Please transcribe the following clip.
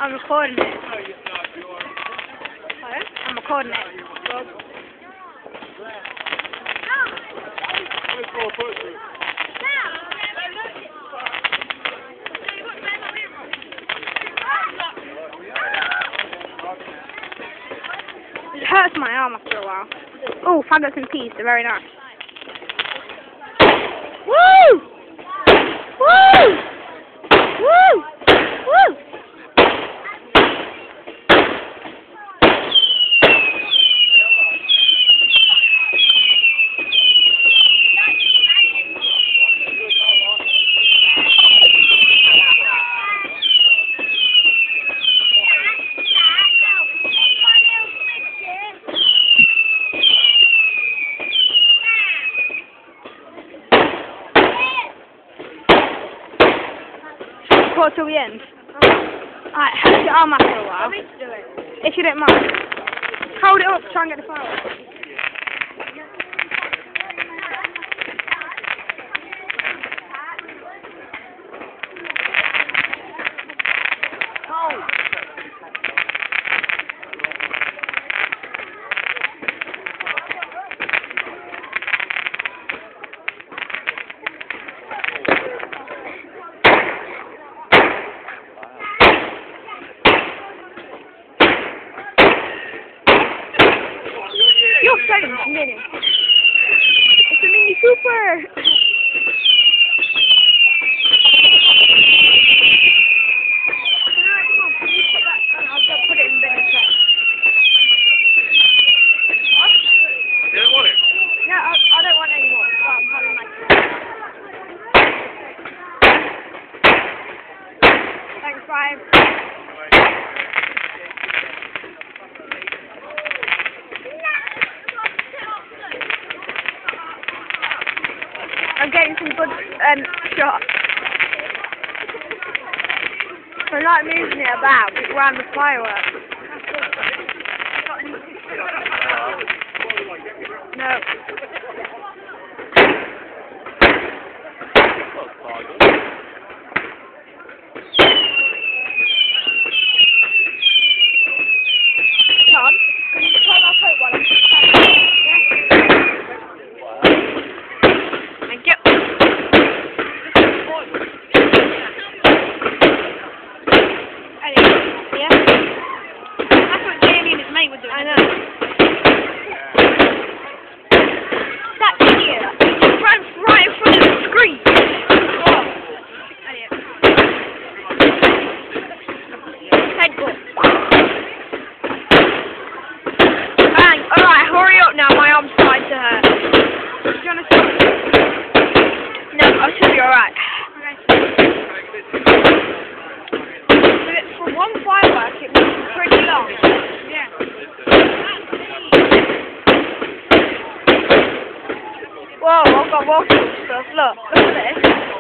I'm recording it. Pardon? I'm recording it. It hurts my arm after a while. Oh, faggots and peas, they're very nice. Woo! Woo! Woo! Woo! Till the end. Alright, hold your arm up for a while. If you don't mind. Hold it up, try and get the fireworks. You're saying it's mini. It's a Mini Cooper. Thanks, bye. I'm getting some good shots. So I like moving it about around the fireworks. No. Tom, can you try my coat while I'm Thank you. Yeah? That's what Jamie and his mate were doing. I know. That idiot ran right in front of the screen. Oh. Idiot. Headbutt. Bang. Alright, hurry up now. My arm's starting to hurt. Do you want to stop? No, I'll tell you alright. For one firework, it was pretty long. Yeah. Whoa, I've got water stuff. Look at this.